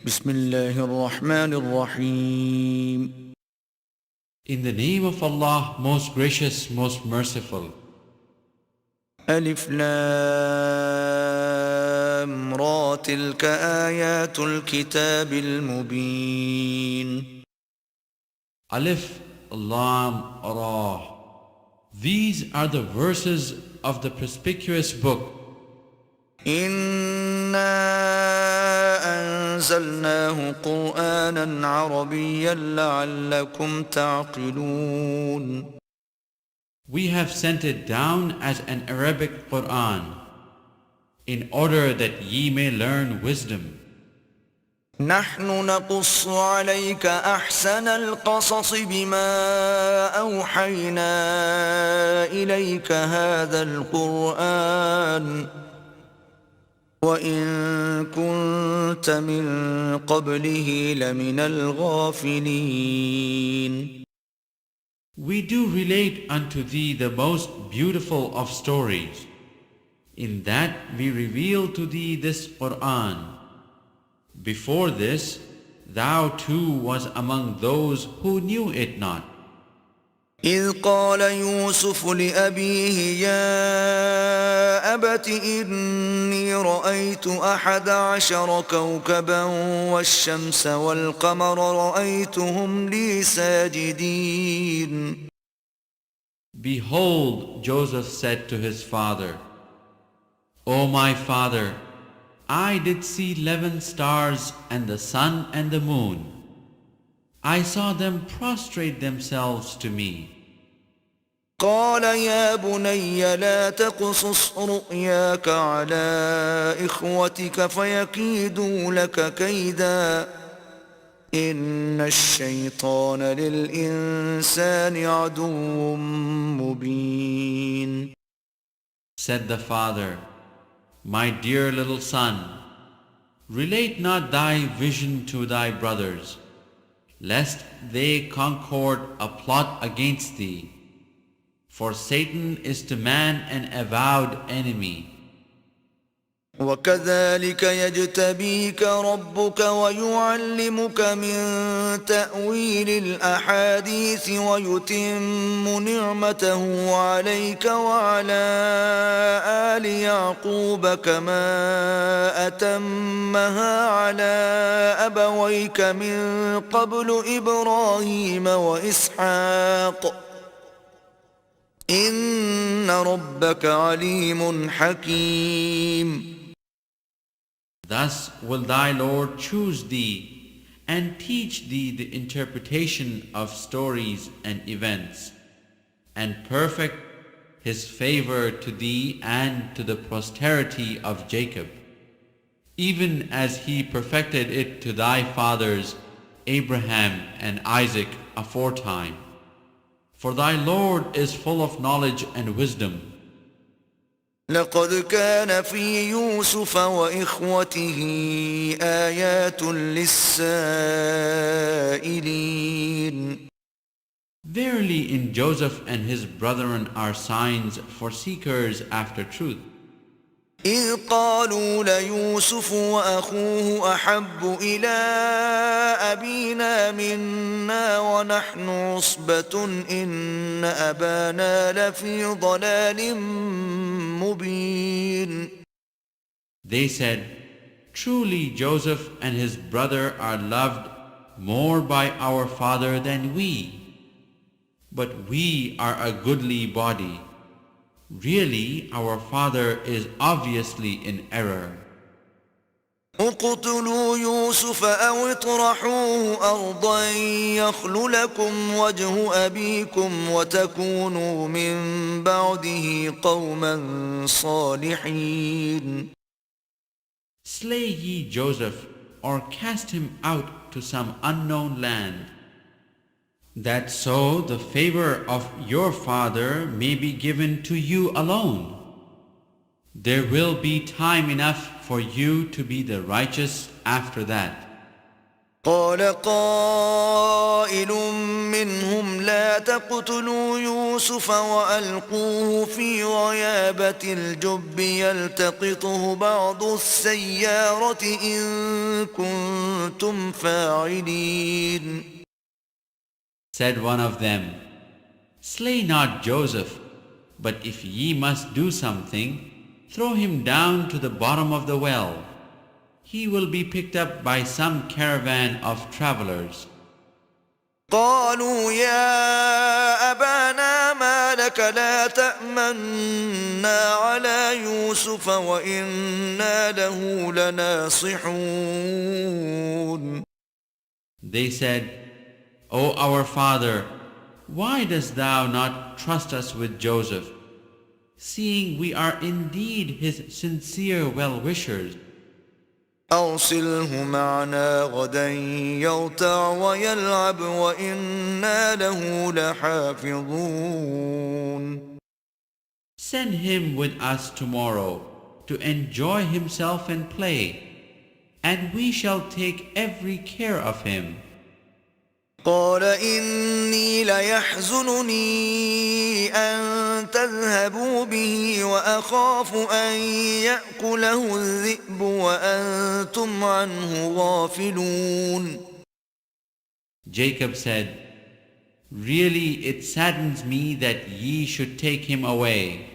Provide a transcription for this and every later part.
بسم الله الرحمن الرحيم In the name of Allah, most gracious, most merciful. ألف لام را تلك آيات الكتاب المبين Alif, Lam, Ra. These are the verses of the perspicuous book. إنا أنزلناه قرآنا عربيا لعلكم تعقلون We have sent it down as an Arabic Quran, in order that ye may learn wisdom. نحن نقص عليك أحسن القصص بما أوحينا إليك هذا القرآن وإن كنت من قبله لمن الغافلين We do relate unto thee the most beautiful of stories. In that we reveal to thee this Quran. Before this, thou too was among those who knew it not. إذ قال يوسف لأبيه يا أبت إني رأيت 11 كوكبا والشمس والقمر رأيتهم لي ساجدين Behold, Joseph said to his father, O my father, I did see 11 stars and the sun and the moon. I saw them prostrate themselves to me. قال يا بني لا تقصص رؤياك على إخوتك فيكيدوا لك كيدا إن الشيطان للإنسان عدو مبين Said the father, My dear little son, relate not thy vision to thy brothers, lest they concord a plot against thee. For Satan is to man an avowed enemy. وكذلك يجتبيك ربك ويعلمك من تأويل الأحاديث ويتم نعمته عليك وعلى آل يعقوب كما أتمها على أبويك من قبل إبراهيم وإسحاق إن ربك عليم حكيم Thus will thy Lord choose thee and teach thee the interpretation of stories and events, and perfect his favor to thee and to the posterity of Jacob, even as he perfected it to thy fathers Abraham and Isaac aforetime. For thy Lord is full of knowledge and wisdom. لقد كان في يوسف وإخوته آيات للسائلين Verily in Joseph and his brethren are signs for seekers after truth. إذ قالوا ليوسف وأخوه أحب إلى أبينا منا ونحن عصبة إن أبانا لفي ضلال مبين They said, Truly Joseph and his brother are loved more by our father than we. But we are a goodly body. Really, our father is obviously in error. اقتلوا يوسف أو اطرحوه أرضا يخل لكم وجه أبيكم وتكونوا من بعده قوما صالحين Slay ye Joseph, or cast him out to some unknown land, that so the favor of your father may be given to you alone. There will be time enough for you to be the righteous after that. قال قائل منهم لا تقتلوا يوسف وألقوه في غيابة الجب يلتقطه بعض السيارة إن كنتم فاعلين. Said one of them, Slay not Joseph, but if ye must do something, throw him down to the bottom of the well. He will be picked up by some caravan of travelers. قالوا يا أبانا ما لك لا تأمنا على يوسف وإنا له لناصحون. They said, O our father, why dost thou not trust us with Joseph, seeing we are indeed his sincere well-wishers? أرسله معنا غدا يرتع ويلعب وإنا له لحافظون. Send him with us tomorrow to enjoy himself and play, and we shall take every care of him. قال إني ليحزنني أن تذهبوا به وأخاف أن يأكله الذئب وأنتم عنه غافلون. Jacob said, Really it saddens me that ye should take him away.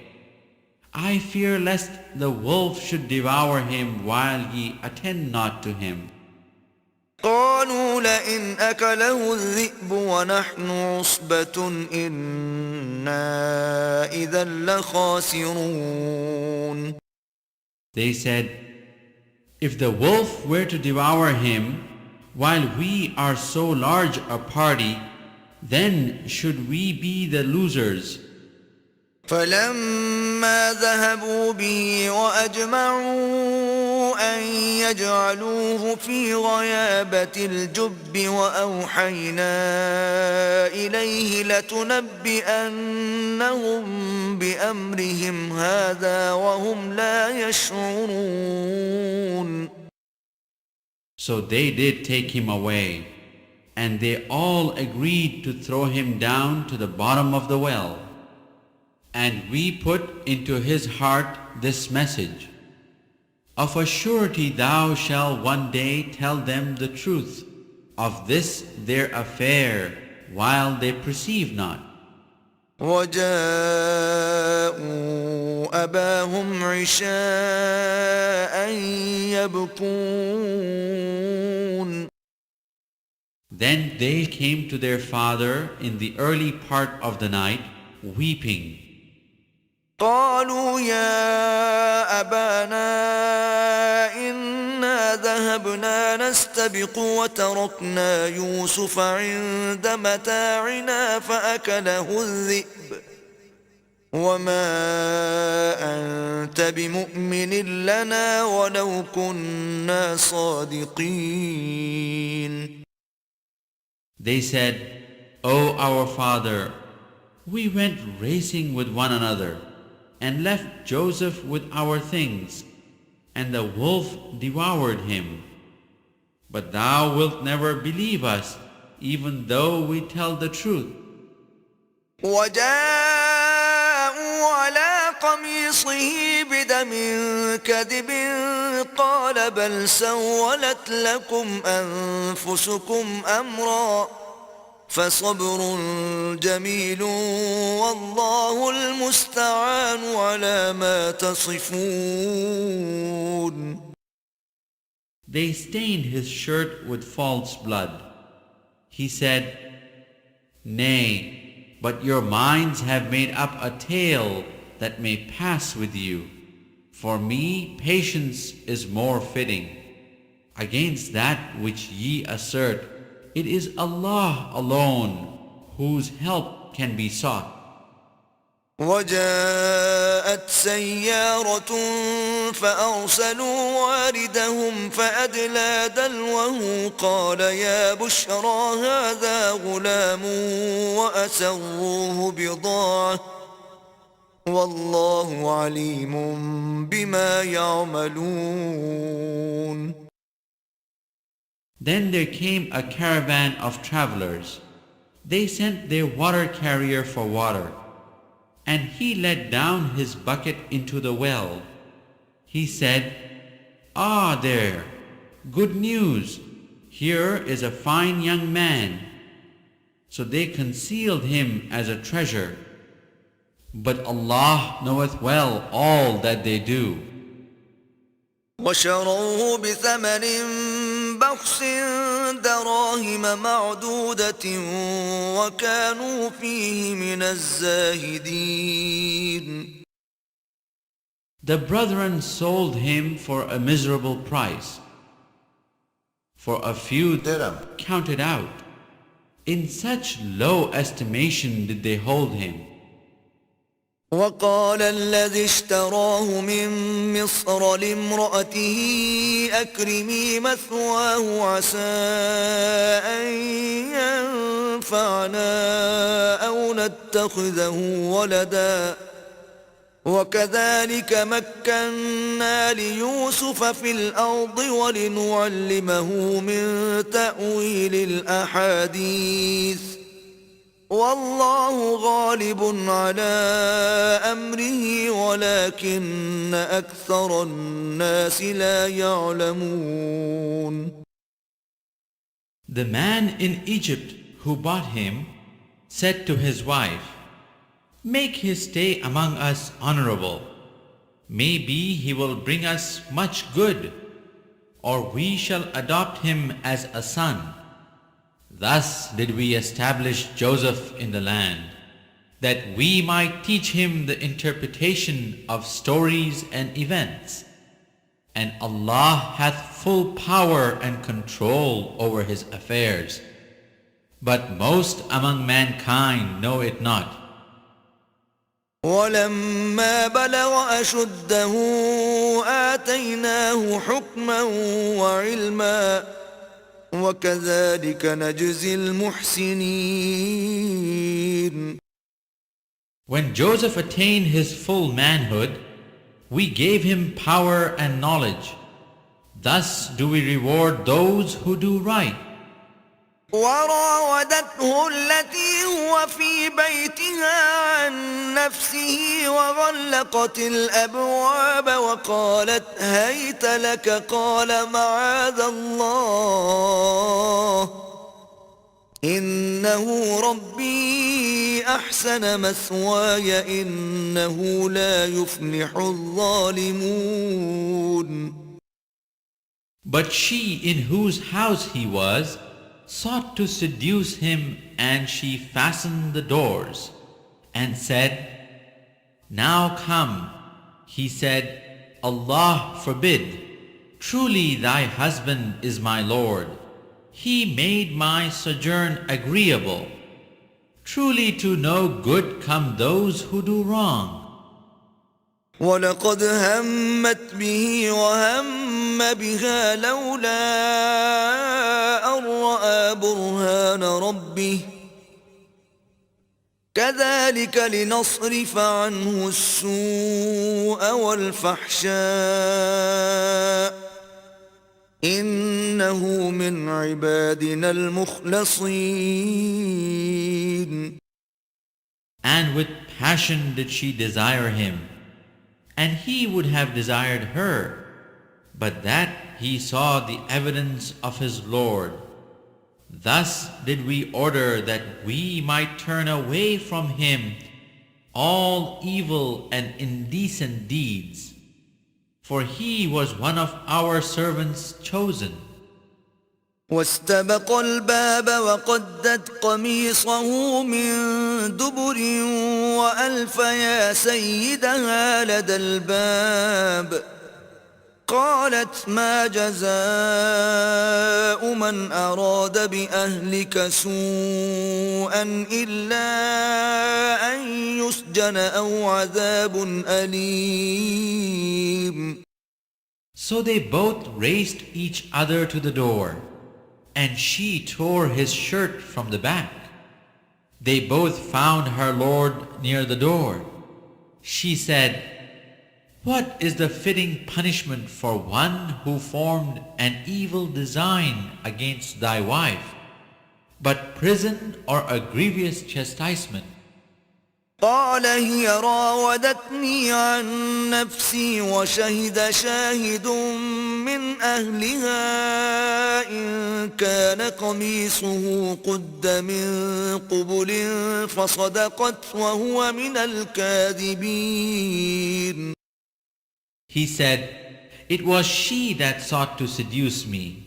I fear lest the wolf should devour him while ye attend not to him. قالوا لئن أكله الذئب ونحن عصبة إنا إذا لخاسرون. They said, If the wolf were to devour him while we are so large a party, then should we be the losers. فلما ذهبوا به وأجمعوا أن يجعلوه في غيابة الجب وأوحينا إليه لتنبئنهم بأمرهم هذا وهم لا يشعرون. So they did take him away, and they all agreed to throw him down to the bottom of the well. And we put into his heart this message, Of a surety thou shalt one day tell them the truth of this their affair while they perceive not. وجاءوا أباهم عشاء يبكون. Then they came to their father in the early part of the night, weeping. قالوا يا أبانا إنا ذهبنا نستبق وتركنا يوسف عند متاعنا فأكله الذئب وما أنت بمؤمن لنا ولو كنا صادقين. They said, O our father, we went racing with one another and left Joseph with our things, and the wolf devoured him. But thou wilt never believe us, even though we tell the truth. وجاءوا على قميصه بدم كذب قال بل سولت لكم أنفسكم أمرا فصبر جميل والله المستعان على ما تصفون. They stained his shirt with false blood. He said, Nay, but your minds have made up a tale that may pass with you. For me, patience is more fitting. Against that which ye assert, it is Allah alone whose help can be sought. وجاءت سيارة فأرسلوا واردهم فأدلى دلوه قال يا بشرى هذا غلام وأسروه بضاعة والله عليم بما يعملون. Then there came a caravan of travelers. They sent their water carrier for water, and he let down his bucket into the well. He said, "Ah, there! Good news! Here is a fine young man." So they concealed him as a treasure. But Allah knoweth well all that they do. وشروه بثمن بخس دراهم معدودة وكانوا فيه من الزاهدين. The brethren sold him for a miserable price, for a few dirham counted out. In such low estimation did they hold him. وقال الذي اشتراه من مصر لامرأته أكرمي مثواه عسى أن ينفعنا أو نتخذه ولدا وكذلك مكنا ليوسف في الأرض ولنعلمه من تأويل الأحاديث والله غالب على أمره ولكن أكثر الناس لا يعلمون. The man in Egypt who bought him said to his wife, "Make his stay among us honorable. Maybe he will bring us much good, or we shall adopt him as a son." Thus did we establish Joseph in the land, that we might teach him the interpretation of stories and events. And Allah hath full power and control over his affairs. But most among mankind know it not. ولما بلغ أشده آتيناه حكما وعلما وكذلك نجزي المحسنين. When Joseph attained his full manhood, we gave him power and knowledge. Thus do we reward those who do right. وراودته التي هو في بيتها عن نفسه وغلقت الأبواب وقالت هيت لك قال معاذ الله إنه ربي أحسن مثواي إنه لا يفلح الظالمون. But she in whose house he was sought to seduce him, and she fastened the doors and said, "Now come." He said, "Allah forbid. Truly thy husband is my Lord. He made my sojourn agreeable. Truly to no good come those who do wrong." ولقد همت به وهم بها لولا أن رأى برهان ربه كذلك لنصرف عنه السوء والفحشاء إنه من عبادنا المخلصين. And with passion did she desire him, and he would have desired her, but that he saw the evidence of his Lord. Thus did we order that we might turn away from him all evil and indecent deeds, for he was one of our servants chosen. واستبق الباب وقدت قميصه من دبر وألف يا سيدها لدى الباب قالت ما جزاء من أراد بأهلك سوءا إلا أن يسجن أو عذاب أليم. So they both raced each other to the door, and she tore his shirt from the back. They both found her Lord near the door. She said, What is the fitting punishment for one who formed an evil design against thy wife, but prison or a grievous chastisement? قال هي راودتني عن نفسي وشهد شاهد من أهلها إن كان قميصه قد من قبل فصدقت وهو من الكاذبين. He said, "It was she that sought to seduce me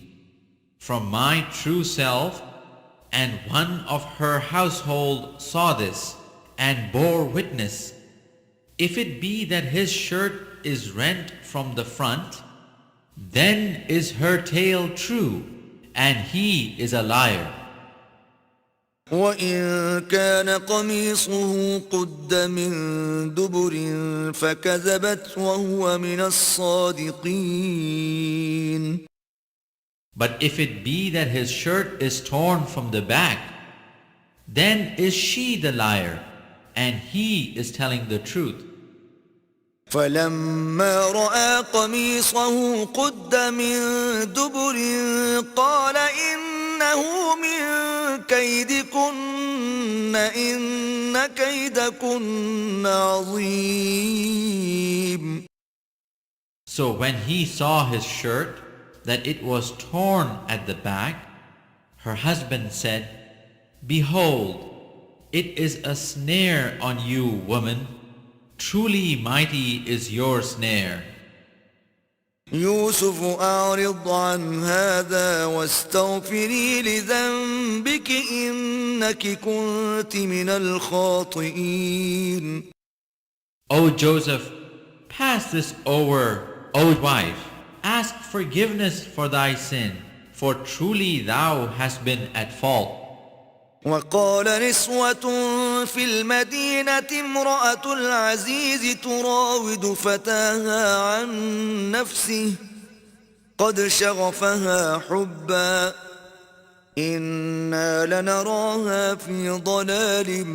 from my true self, and one of her household saw this and bore witness. If it be that his shirt is rent from the front, then is her tale true, and he is a liar. وإن كان قميصه قد من دبر فكذبت وهو من الصادقين. But if it be that his shirt is torn from the back, then is she the liar, and he is telling the truth." فلما رأى قميصه قد من دبر قال إنه من كيدكن إن كيدكن عظيم. So when he saw his shirt, that it was torn at the back, her husband said, "Behold, it is a snare on you, woman. Truly mighty is your snare." يوسف أعرض عن هذا واستغفري لذنبك إنك كنت من الخاطئين. O Joseph, pass this over, O wife. Ask forgiveness for thy sin, for truly thou hast been at fault. وقال نسوة في المدينة امرأة العزيز تراود فتاها عن نفسه قد شغفها حبا إنا لنراها في ضلال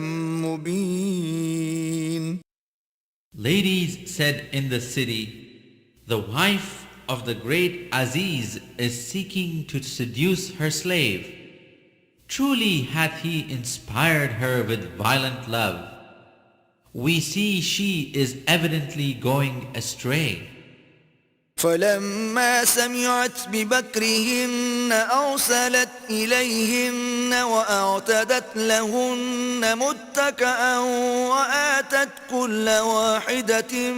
مبين. Ladies said in the city, "The wife of the great Aziz is seeking to seduce her slave. Truly hath he inspired her with violent love. We see she is evidently going astray." فلما سمعت بمكرهن أرسلت إليهن وأعتدت لهن متكئا وآتت كل واحدة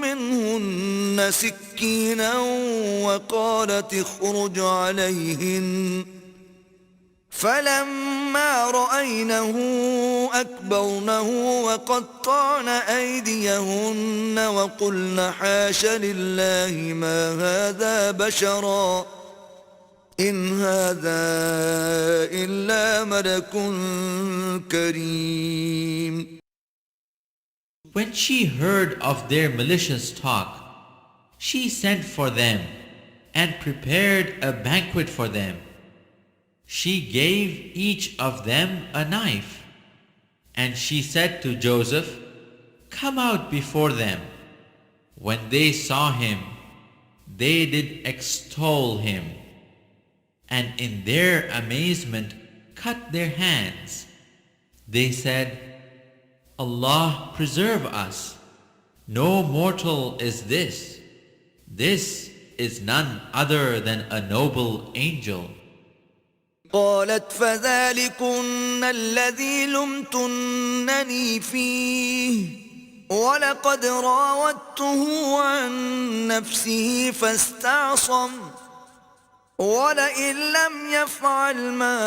منهن سكينا وقالت اخرج عليهن فلما رأينه أكبرنه وقطعن أيديهن وقلن حاش لله ما هذا بشرا إن هذا إلا ملك كريم. When she heard of their malicious talk, she sent for them and prepared a banquet for them. She gave each of them a knife, and she said to Joseph, "Come out before them." When they saw him, they did extol him, and in their amazement cut their hands. They said, "Allah preserve us! No mortal is this. This is none other than a noble angel." قالت فذلكن الذي لمتنني فيه ولقد راودته عن نفسه فاستعصم ولئن لم يفعل ما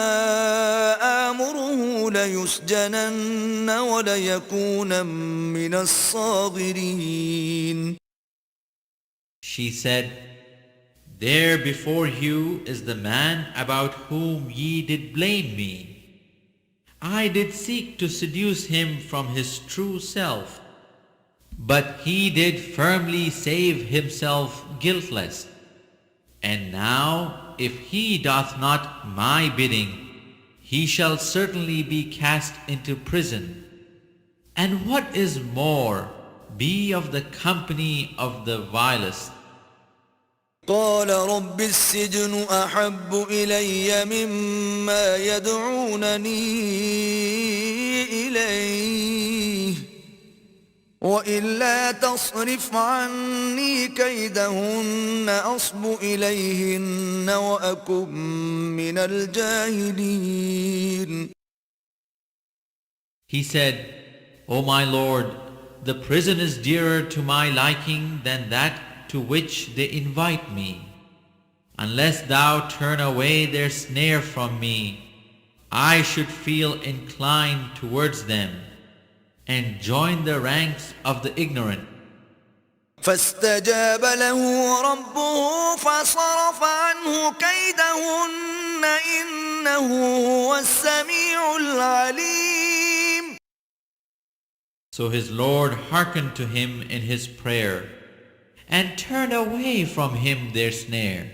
آمره ليسجنن وليكون من الصاغرين. She said, "There before you is the man about whom ye did blame me. I did seek to seduce him from his true self, but he did firmly save himself guiltless. And now, if he doth not my bidding, he shall certainly be cast into prison. And what is more, be of the company of the vilest. قال رب السجن أحب إلي مما يدعونني إليه وإلا تصرف عني كيدهن أصب إليهن وأكن من الجاهلين. He said, O my Lord, the prison is dearer to my liking than that to which they invite me. Unless thou turn away their snare from me, I should feel inclined towards them and join the ranks of the ignorant. فاستجاب له ربه فصرف عنه كيدهن إنه هو السميع العليم. So his Lord hearkened to him in his prayer and turned away from him their snare.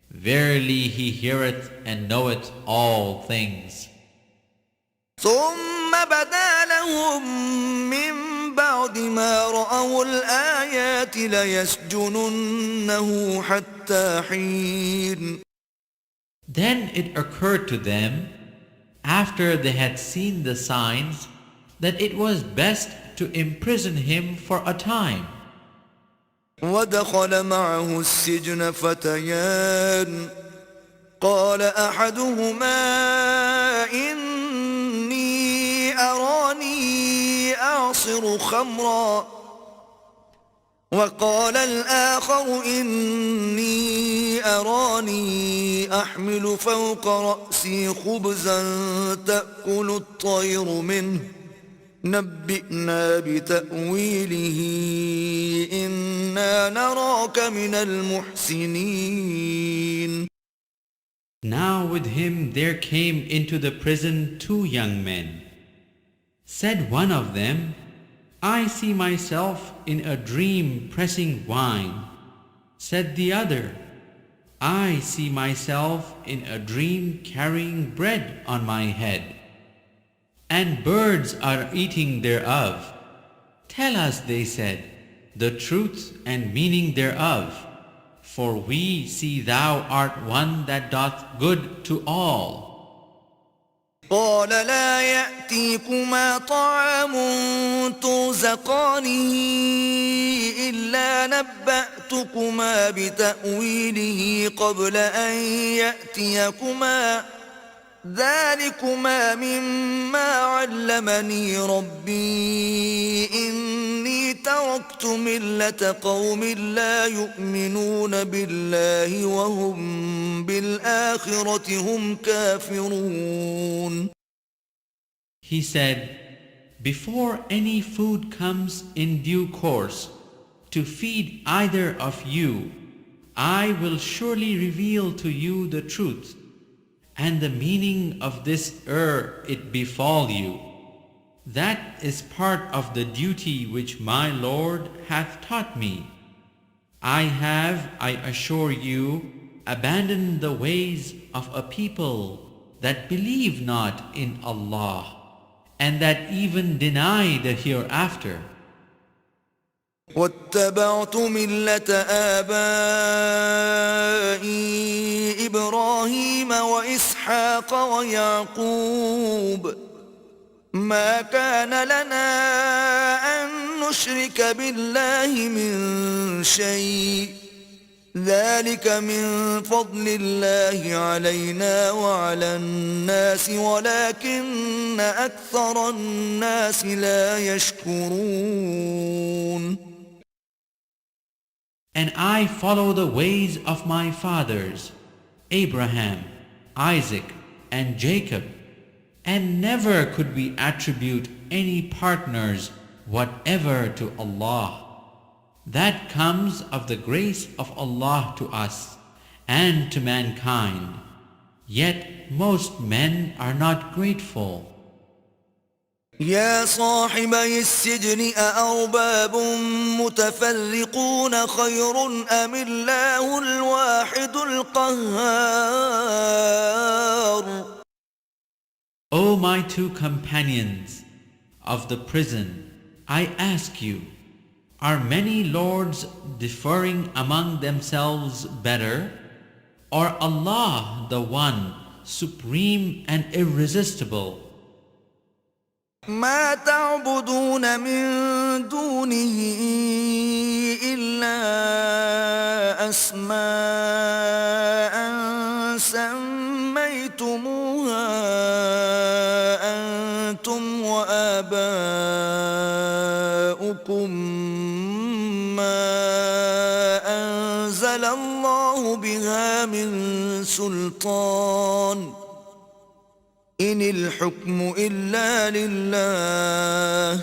Verily he heareth and knoweth all things. ثم بدا لهم من بعد ما رأوا الآيات ليسجننه حتى حين. Then it occurred to them, after they had seen the signs, that it was best to imprison him for a time. ودخل معه السجن فتيان قال أحدهما إني أراني أعصر خمرا وقال الآخر إني أراني أحمل فوق رأسي خبزا تأكل الطير منه نبئنا بتأويله إنا نراك من المحسنين. Now with him there came into the prison 2 young men. Said one of them, I see myself in a dream pressing wine. Said the other, I see myself in a dream carrying bread on my head, and birds are eating thereof. Tell us, they said, the truth and meaning thereof, for we see thou art one that doth good to all. قال لا يأتيكما طعام ترزقانه إلا نبأتكما بتأويله قبل أن يأتيكما ذلكما مما علمني ربي إني تركت ملة قوم لا يؤمنون بالله وهم بالآخرة هم كافرون. He said, before any food comes in due course to feed either of you, I will surely reveal to you the truth and the meaning of this it befall you. That is part of the duty which my Lord hath taught me. I have, I assure you, abandoned the ways of a people that believe not in Allah and that even deny the hereafter. واتبعت ملة آبائي إبراهيم وإسحاق ويعقوب ما كان لنا أن نشرك بالله من شيء ذلك من فضل الله علينا وعلى الناس ولكن أكثر الناس لا يشكرون. And I follow the ways of my fathers, Abraham, Isaac, and Jacob, and never could we attribute any partners whatever to Allah. That comes of the grace of Allah to us and to mankind, yet most men are not grateful. يا صاحبي السجن أأرباب متفرقون خير أم الله الواحد القهار. O my 2 companions of the prison, I ask you, Are many lords differing among themselves better, or Allah the One, supreme and irresistible? ما تعبدون من دونه إلا أسماء سميتموها أنتم وآباؤكم ما أنزل الله بها من سلطان إن الحكم إلا لله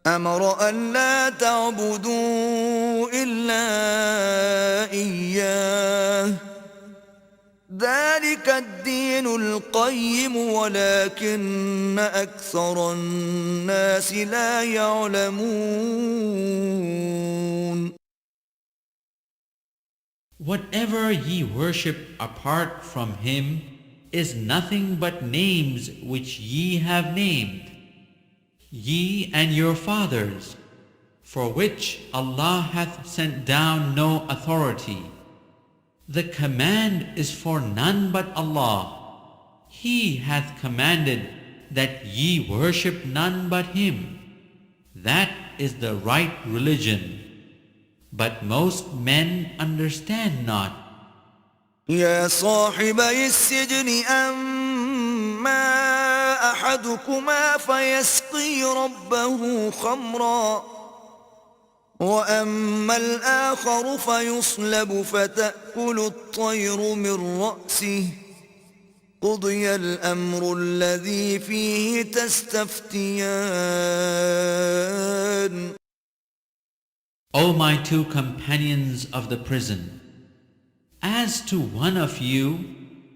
أمر أن لا تعبدوا إلا إياه ذلك الدين القيم ولكن أكثر الناس لا يعلمون. Whatever ye worship apart from Him is nothing but names which ye have named, ye and your fathers, for which Allah hath sent down no authority. The command is for none but Allah. He hath commanded that ye worship none but Him. That is the right religion. But most men understand not. يا صاحبي السجن أما أحدكما فيسقي ربه خمرا وأما الآخر فيصلب فتأكل الطير من رأسه قضي الأمر الذي فيه تستفتيان. O my two companions of the prison, as to one of you,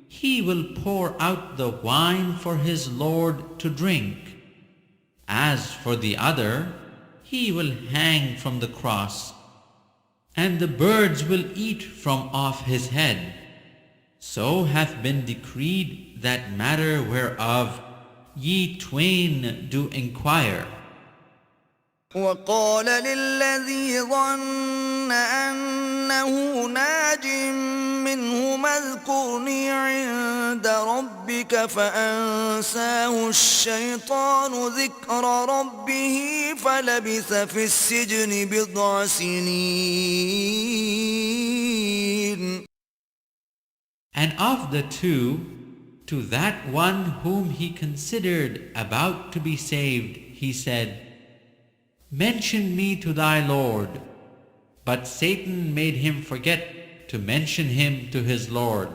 he will pour out the wine for his Lord to drink. As for the other, he will hang from the cross, and the birds will eat from off his head. So hath been decreed that matter whereof ye twain do inquire. وقال للذي ظن أنه ناج منهما اذكرني عند ربك فأنساه الشيطان ذكر ربه فلبث في السجن بضع سنين. And of the two, to that one whom he considered about to be saved, he said, Mention me to thy Lord. But Satan made him forget to mention him to his Lord.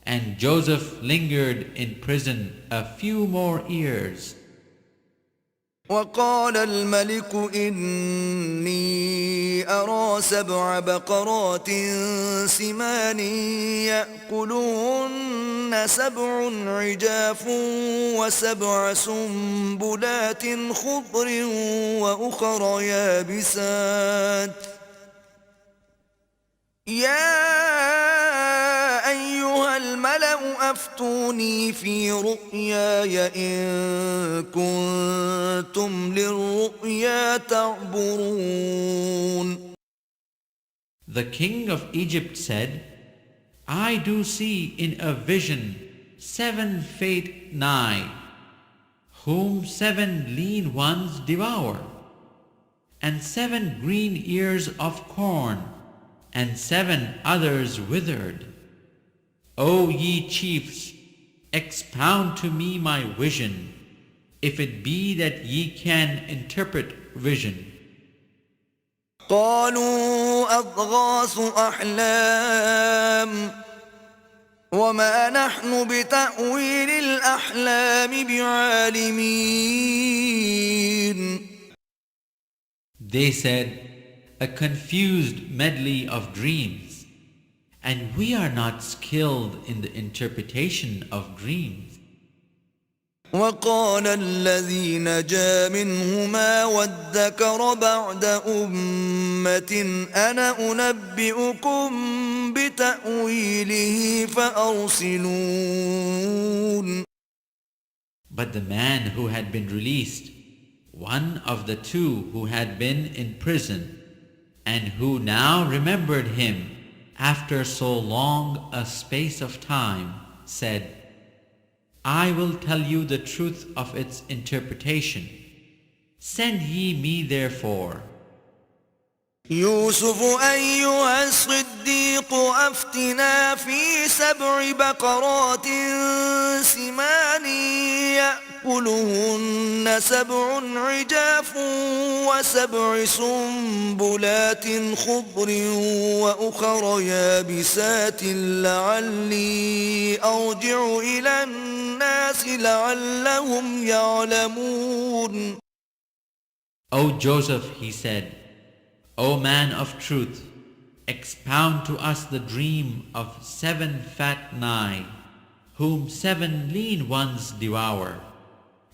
And Joseph lingered in prison a few more years. وقال الملك إني أرى 7 بقرات سمان يأكلهن 7 عجاف و7 سنبلات خضر وأخر يابسات يا أيها الملأ أفتوني في رؤياي إن كنتم للرؤيا تعبرون. The king of Egypt said, I do see in a vision 7 fate nigh, whom 7 lean ones devour, and 7 green ears of corn, and 7 others withered. O ye chiefs, expound to me my vision, if it be that ye can interpret vision. قالوا أضغاث أحلام وما نحن بتأويل الأحلام بعالمين. They said, a confused medley of dreams, and we are not skilled in the interpretation of dreams. وقال الذي نجا منهما وادكر بعد أمة أنا أنبئكم بتأويله فأرسلون. But the man who had been released, one of the two who had been in prison, and who now remembered him after so long a space of time, said, I will tell you the truth of its interpretation. Send ye me therefore. يوسف أيها الصديق أفتنا في 7 بقرات سمان يأكلهن 7 عجاف و7 سنبلات خضر وأخر يابسات لعلي أرجع إلى الناس لعلهم يعلمون. O Joseph, he said, O man of truth, expound to us the dream of 7 fat kine, whom 7 lean ones devour,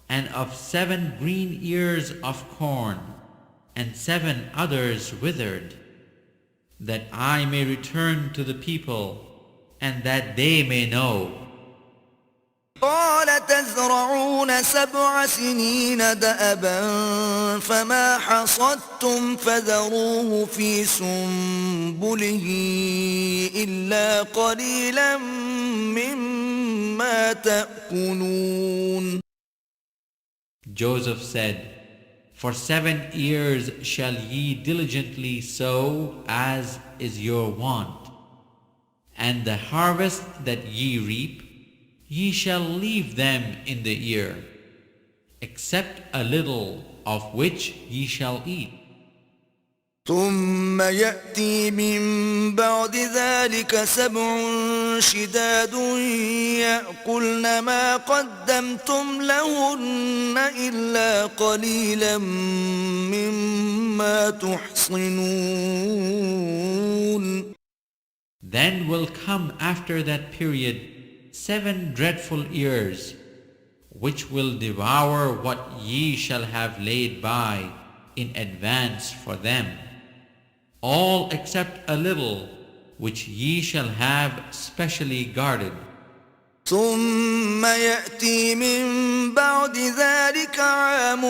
and of 7 green ears of corn, and 7 others withered, that I may return to the people, and that they may know. قال تزرعون 7 سنين دأبا فما حصدتم فذروه في سنبله إلا قليلا مما تأكلون. Joseph said, For 7 years shall ye diligently sow as is your wont, and the harvest that ye reap ye shall leave them in the ear, except a little of which ye shall eat. ثم يأتي من بعد ذلك 7 شداد يأكلن ما قدمتم لهن إلا قليلا مما تحصنون. Then will come after that period 7 dreadful years, which will devour what ye shall have laid by in advance for them, all except a little which ye shall have specially guarded. ثم يأتي من بعد ذلك عام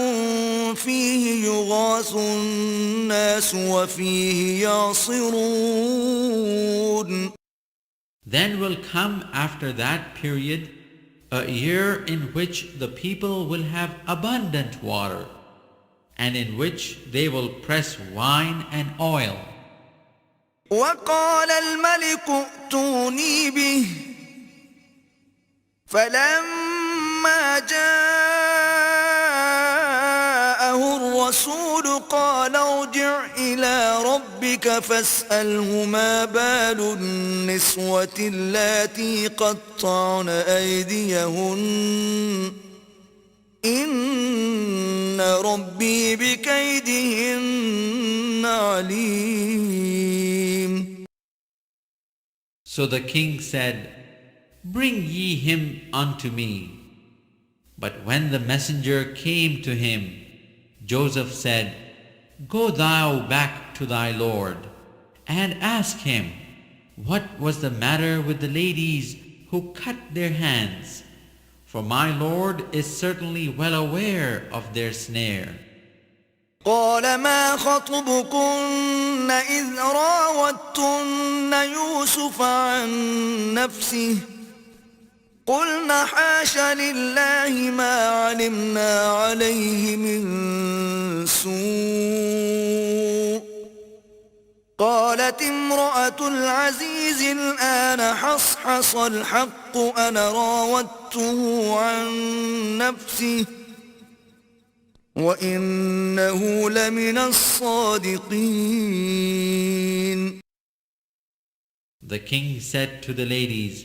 فيه يغاث الناس وفيه يعصرون. Then will come after that period a year in which the people will have abundant water, and in which they will press wine and oil. وقال الملك ائتوني به فلما جاءه الرسول قال ارجع إلى ربك فاسأله ما بال النسوة اللاتي قطعن أيديهن إن ربي بكيدهن عليم. So the king said, Bring ye him unto me. But when the messenger came to him, Joseph said, Go thou back to thy Lord, and ask him, What was the matter with the ladies who cut their hands? For my Lord is certainly well aware of their snare. قال ما خطبكن إذ راوتن يوسف عن نفسه قلنا حاش لله ما علمنا عليه من سوء قالت امرأة العزيز الآن حصحص الحق أنا راودته عن نفسه وإنه لمن الصادقين. The king said to the ladies,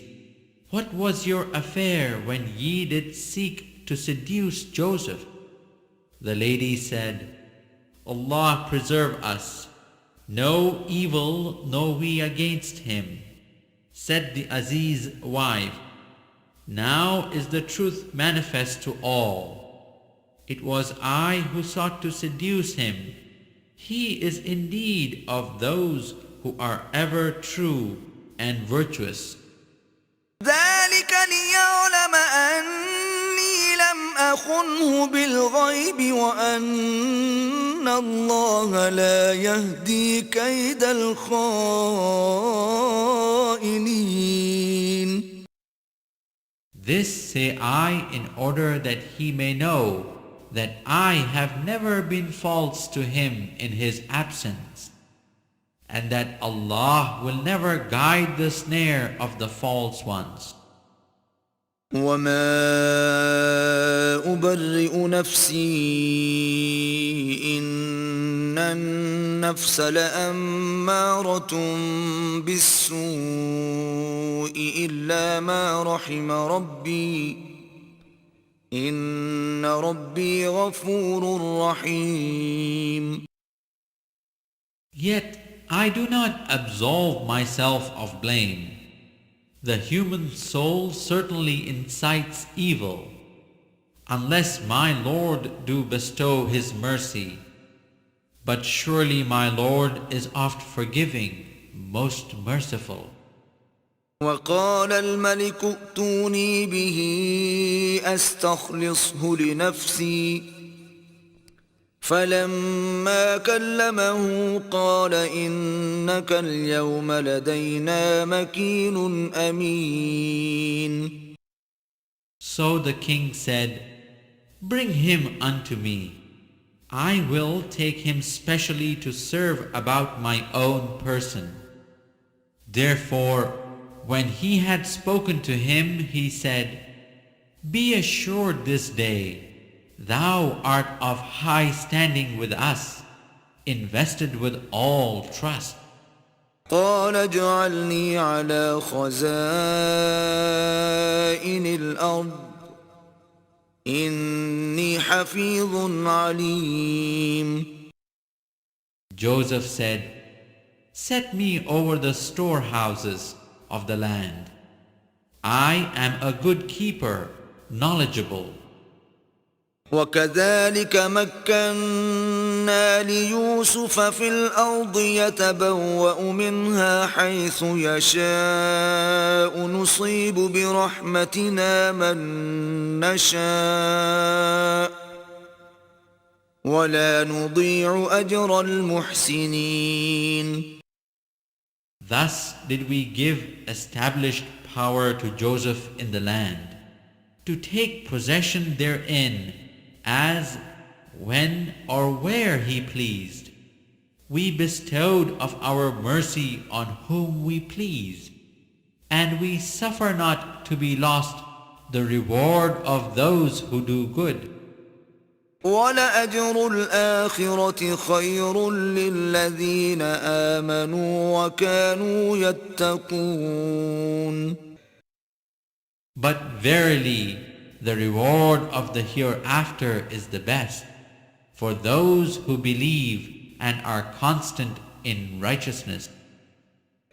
What was your affair when ye did seek to seduce Joseph? The ladies said, Allah preserve us. No evil know we against him. Said the Aziz wife, Now is the truth manifest to all. It was I who sought to seduce him. He is indeed of those who are ever true and virtuous. ذلك ليعلم أني لم أخنه بالغيب وأن الله لا يهدي كيد الخائنين. This say I in order that he may know that I have never been false to him in his absence, and that Allah will never guide the snare of the false ones. وما أبرئ نفسي إن النفس لأمارة بالسوء إلا ما رحم ربي إن ربي غفور رحيم. Yet I do not absolve myself of blame. The human soul certainly incites evil, unless my Lord do bestow His mercy. But surely my Lord is oft forgiving, most merciful. وقال الملك ائتوني به أستخلصه لنفسي فلما كلمه قال إنك اليوم لدينا مكين أمين. So the king said, Bring him unto me. I will take him specially to serve about my own person. Therefore, when he had spoken to him, he said, Be assured this day, thou art of high standing with us, invested with all trust. قال اجعلني على خزائن الأرض إني حفيظ عليم. Joseph said, Set me over the storehouses of the land. I am a good keeper, knowledgeable. وكذلك مكنا ليوسف في الأرض يتبوأ منها حيث يشاء نصيب برحمتنا من نشاء ولا نضيع أجر المحسنين. Thus did we give established power to Joseph in the land, to take possession therein as, when or where he pleased. We bestowed of our mercy on whom we pleased, and we suffer not to be lost the reward of those who do good. وَلَأَجْرُ الْآخِرَةِ خَيْرٌ لِلَّذِينَ آمَنُوا وَكَانُوا يَتَّقُونَ. But verily, the reward of the hereafter is the best for those who believe and are constant in righteousness.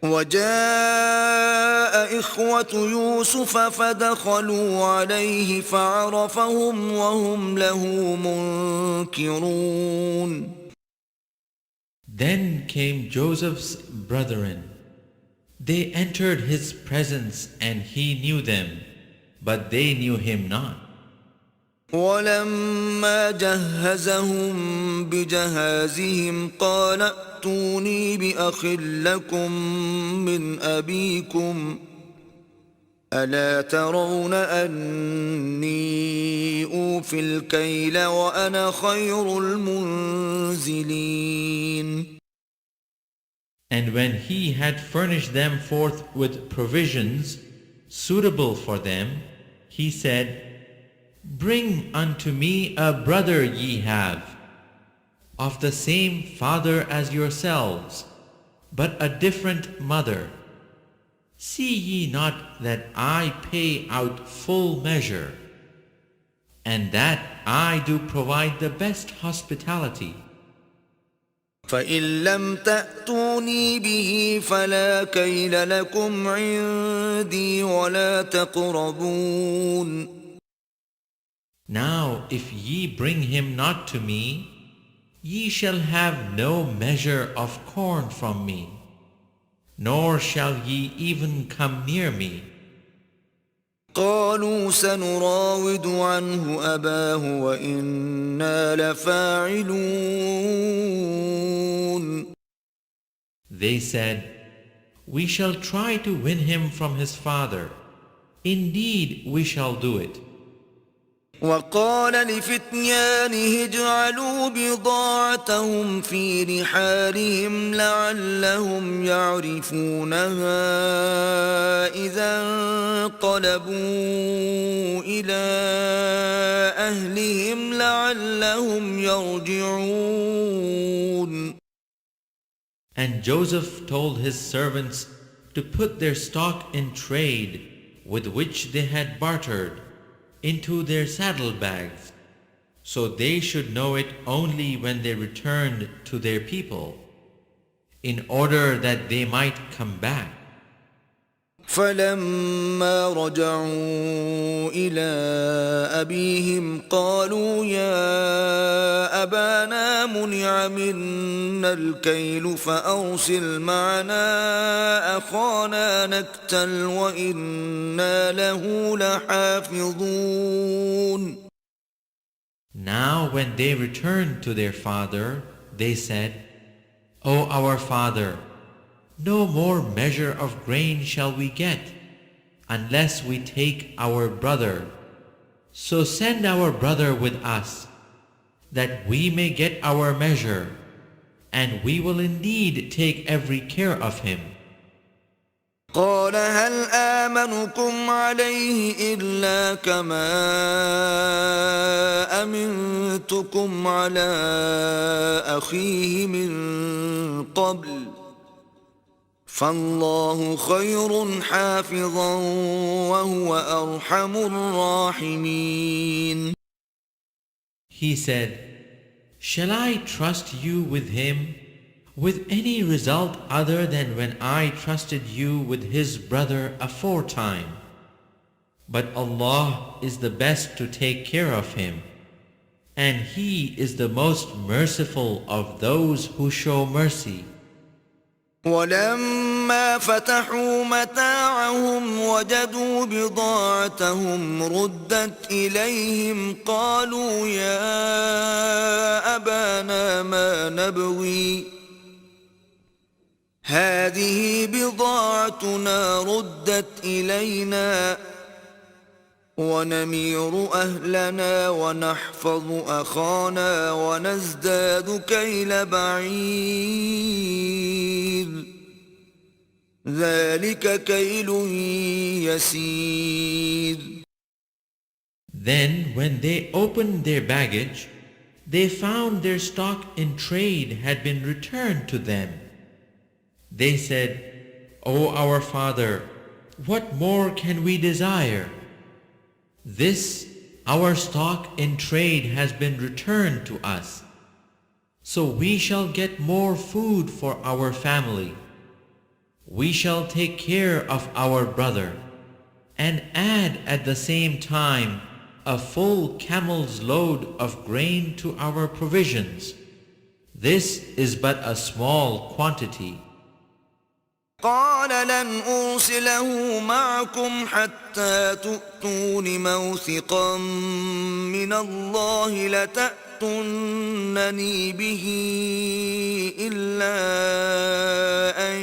وجاء إخوة يوسف فدخلوا عليه فعرفهم وهم له منكرون. Then came Joseph's brethren. They entered his presence and he knew them, but they knew him not. ولما جهزهم بجهازهم قال ائتوني بأخ لكم من أبيكم ألا ترون أني أوفي الكيل وأنا خير المنزلين. And when he had furnished them forth with provisions suitable for them, he said, Bring unto me a brother ye have, of the same father as yourselves, but a different mother. See ye not that I pay out full measure, and that I do provide the best hospitality? فإن لم تأتوني به فلا كيل لكم عندي ولا تقربون. Now if ye bring him not to me, ye shall have no measure of corn from me, nor shall ye even come near me. قالوا سنراود عنه أباه وإنا لفاعلون. They said, "We shall try to win him from his father. Indeed, we shall do it." وقال لفتيانه اجعلوا بضاعتهم في رحالهم لعلهم يعرفونها إذا انقلبوا إلى أهلهم لعلهم يرجعون. And Joseph told his servants to put their stock in trade with which they had bartered into their saddlebags, so they should know it only when they returned to their people, in order that they might come back. فلما رجعوا إلى أبيهم قالوا يا أبانا منع منا الكيل فأرسل معنا أخانا نكتل وإنا له لحافظون. Now when they returned to their father, they said, "O our father, no more measure of grain shall we get, unless we take our brother. So send our brother with us, that we may get our measure, and we will indeed take every care of him." قال هل آمنكم عليه إلا كما أمنتكم على أخيه من قبل فالله خير حافظا وهو أرحم الراحمين. He said, "Shall I trust you with him with any result other than when I trusted you with his brother aforetime? But Allah is the best to take care of him, and He is the most merciful of those who show mercy." ولما فتحوا متاعهم وجدوا بضاعتهم ردت إليهم قالوا يا أبانا ما نبغي هذه بضاعتنا ردت إلينا ونمير أهلنا ونحفظ أخانا ونزداد كيل بعير ذلك كيل يسير. Then when they opened their baggage, they found their stock in trade had been returned to them. They said, "O our father, what more can we desire? This, our stock in trade has been returned to us, so we shall get more food for our family. We shall take care of our brother, and add at the same time a full camel's load of grain to our provisions. This is but a small quantity." قال لن أرسله معكم حتى تؤتون موثقا من الله لتأتونني به إلا أن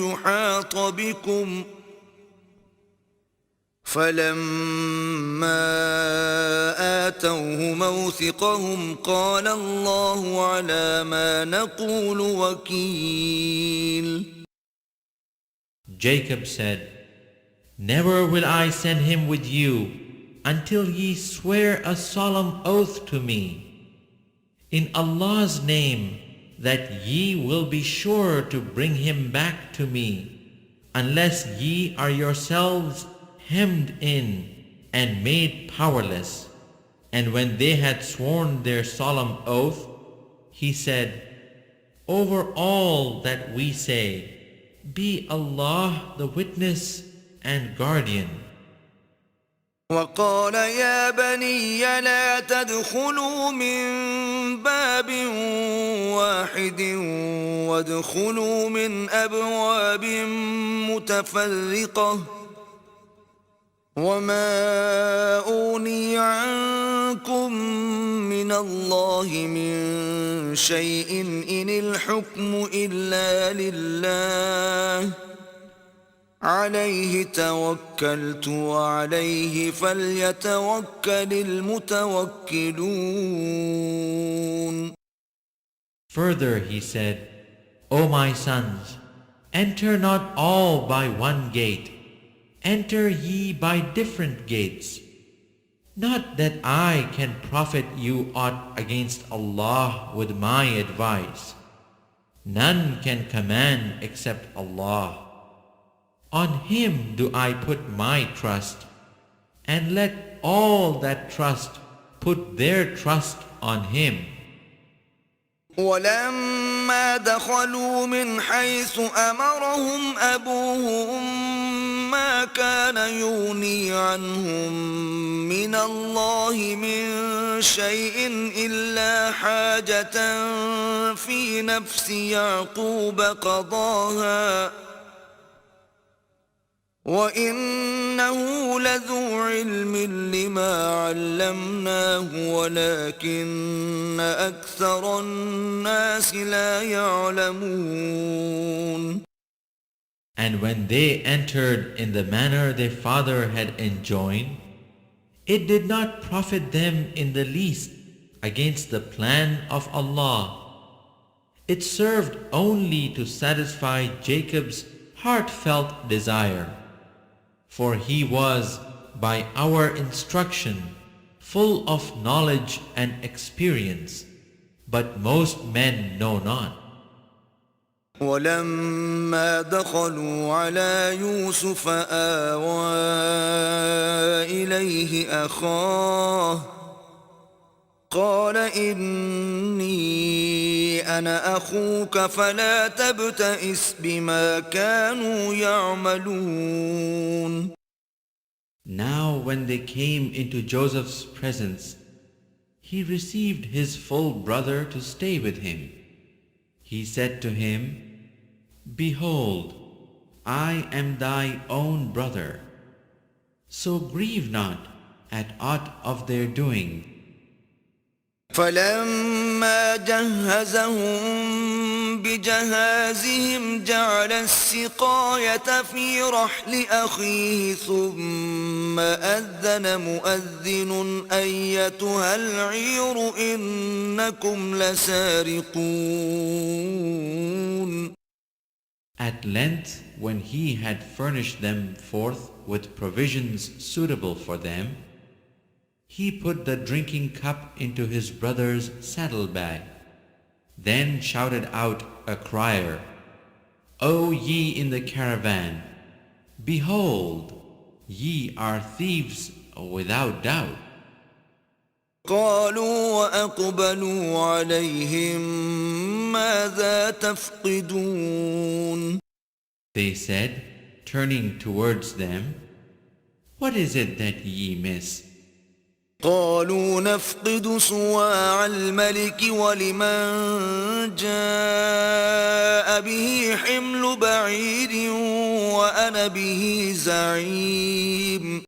يحاط بكم فلما آتوه موثقهم قال الله على ما نقول وكيل. Jacob said, "Never will I send him with you until ye swear a solemn oath to me, in Allah's name, that ye will be sure to bring him back to me, unless ye are yourselves hemmed in and made powerless." And when they had sworn their solemn oath, he said, "Over all that we say, be Allah the witness and guardian." وقال يا بني لا تدخلوا من باب واحد وادخلوا من أبواب متفرقة وما أغني عنكم من الله من شيء إن الحكم إلا لله عليه توكلت وعليه فليتوكل المتوكلون. Further he said, O my sons, enter not all by one gate, enter ye by different gates. Not that I can profit you aught against Allah with my advice. None can command except Allah. On Him do I put my trust, and let all that trust put their trust on Him. ولما دخلوا من حيث أمرهم أبوهم ما كان يغني عنهم من الله من شيء إلا حاجة في نفس يعقوب قضاها وإنه لذو علم لما علمناه ولكن أكثر الناس لا يعلمون. And when they entered in the manner their father had enjoined, it did not profit them in the least against the plan of Allah. It served only to satisfy Jacob's heartfelt desire. For he was, by our instruction, full of knowledge and experience, but most men know not. ولما دخلوا على يوسف آوى إليه أخاه قال إني أنا أخوك فلا تبتئس بما كانوا يعملون. Now when they came into Joseph's presence, he received his full brother to stay with him. He said to him, Behold, I am thy own brother. So grieve not at aught of their doing. فلما جهزهم بجهازهم جعل السقاية في رحل أخيه ثم أذن مؤذن أيتها العير إنكم لسارقون. At length, when he had furnished them forth with provisions suitable for them, he put the drinking cup into his brother's saddlebag, then shouted out a crier, O ye in the caravan, behold, ye are thieves without doubt. قالوا وأقبلوا عليهم ماذا تفقدون. They said, turning towards them, What is it that ye miss? قالوا نفقد صواع الملك ولمن جاء به حمل بعير وأنا به زعيم.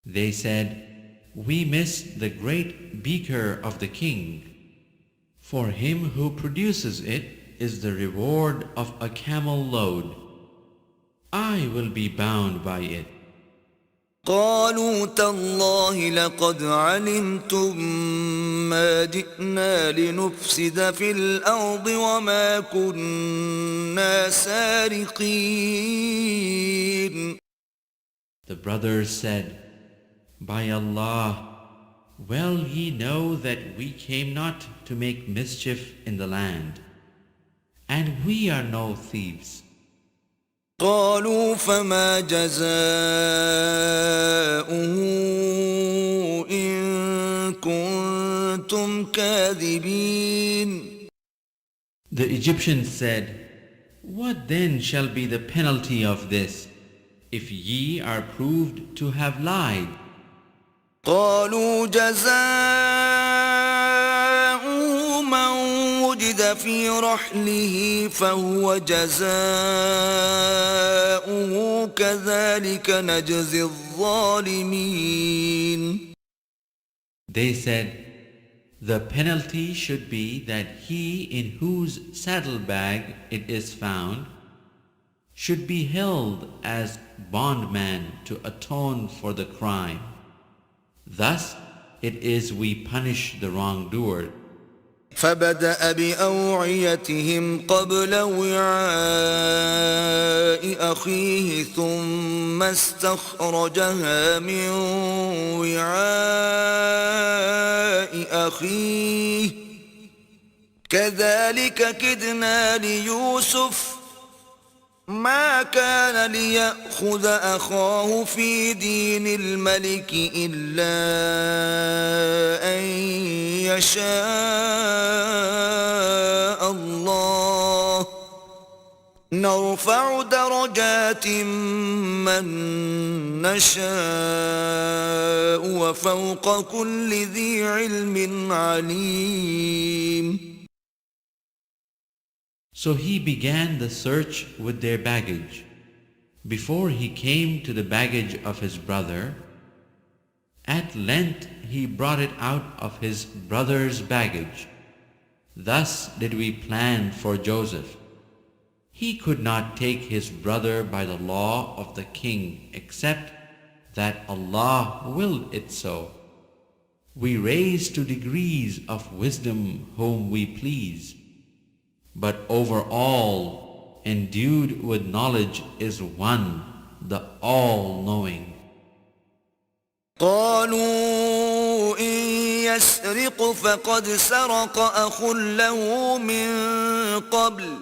They said, We miss the great beaker of the king. For him who produces it is the reward of a camel load. I will be bound by it. قالوا تالله لقد علمتم ما جئنا لنفسد في الأرض وما كنا سارقين. The brothers said, By Allah, well ye know that we came not to make mischief in the land, and we are no thieves. قالوا فما جزاؤه إن كنتم كاذبين. The Egyptians said, What then shall be the penalty of this, if ye are proved to have lied? قالوا جزاؤه من وجد في رحله فهو جزاؤه جزاؤه كذلك نجزي الظالمين. They said, the penalty should be that he in whose saddlebag it is found should be held as bondman to atone for the crime. Thus it is we punish the wrongdoer. فبدأ بأوعيتهم قبل وعاء أخيه ثم استخرجها من وعاء أخيه كذلك كدنا ليوسف ما كان ليأخذ أخاه في دين الملك إلا أن يشاء الله نرفع درجات من نشاء وفوق كل ذي علم عليم. So he began the search with their baggage. Before he came to the baggage of his brother, at length he brought it out of his brother's baggage. Thus did we plan for Joseph. He could not take his brother by the law of the king except that Allah willed it so. We raise to degrees of wisdom whom we please. But over all, endued with knowledge is One, the All-Knowing. قالوا إن يسرق فقد سرق أخ له من قبل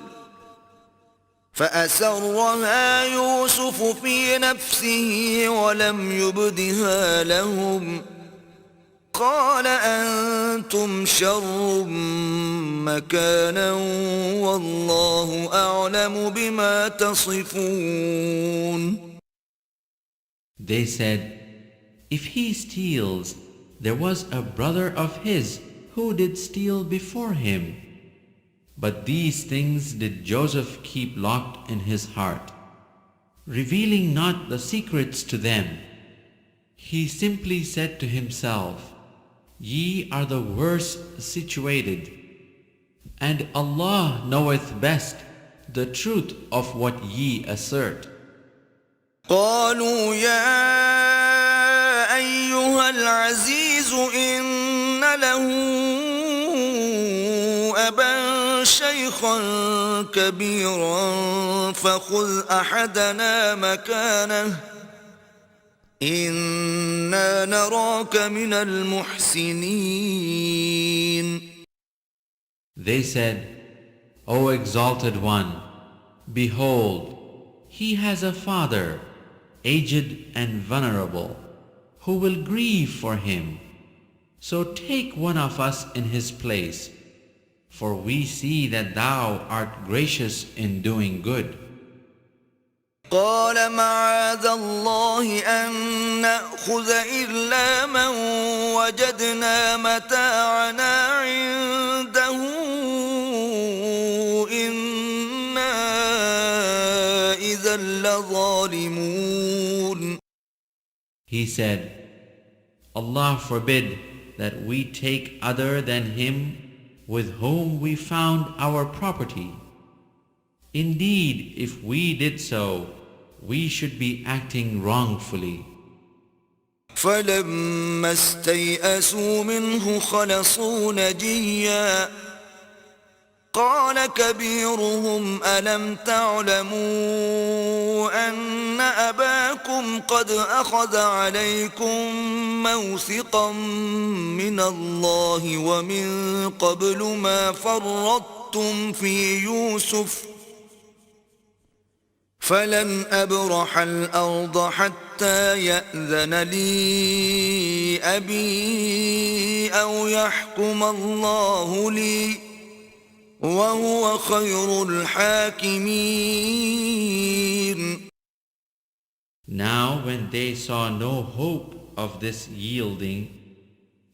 فأسرها يوسف في نفسه ولم يبدها لهم قال أنتم شر مكانا والله أعلم بما تصفون. They said, if he steals, there was a brother of his who did steal before him. But these things did Joseph keep locked in his heart, revealing not the secrets to them. He simply said to himself, Ye are the worst situated, and Allah knoweth best the truth of what ye assert. قالوا يا أيها العزيز إن له أبا شيخا كبيرا فخذ أحدنا مكانه إنا نراك من المحسنين. They said, O exalted one, behold, he has a father, aged and venerable, who will grieve for him. So take one of us in his place, for we see that thou art gracious in doing good. قال معاذ الله أن نأخذ إلا من وجدنا متاعنا عنده إنا إذا لظالمون. He said, Allah forbid that we take other than him with whom we found our property. Indeed, if we did so, we should be acting wrongfully. فلما استيئسوا منه خلصوا نجيا قال كبيرهم ألم تعلموا أن أباكم قد أخذ عليكم موثقا من الله ومن قبل ما فرطتم في يوسف فلن أبرح الأرض حتى يأذن لي أبي أو يحكم الله لي وهو خير الحاكمين. Now when they saw no hope of this yielding,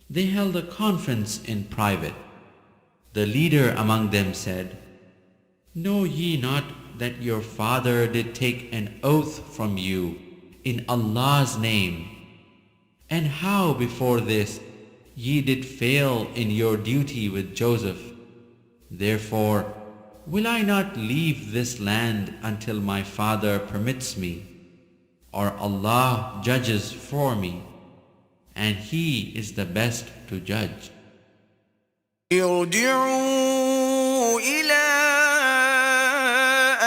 they held a conference in private. The leader among them said, Know ye not that your father did take an oath from you in Allah's name, and how before this ye did fail in your duty with Joseph. Therefore, will I not leave this land until my father permits me, or Allah judges for me, and He is the best to judge. ارجعوا إلى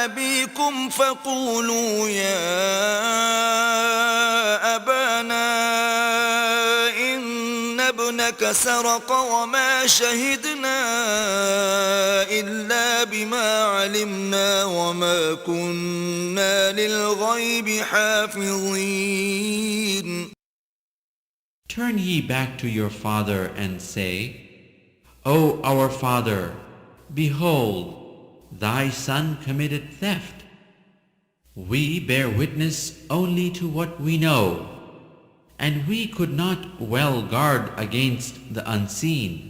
أبيكم فقولوا يا أبانا إن ابنك سرق وما شهدنا إلا بما علمنا وما كنا للغيب حافظين. Turn ye back to your father and say, O our father, behold, thy son committed theft. We bear witness only to what we know, and we could not well guard against the unseen.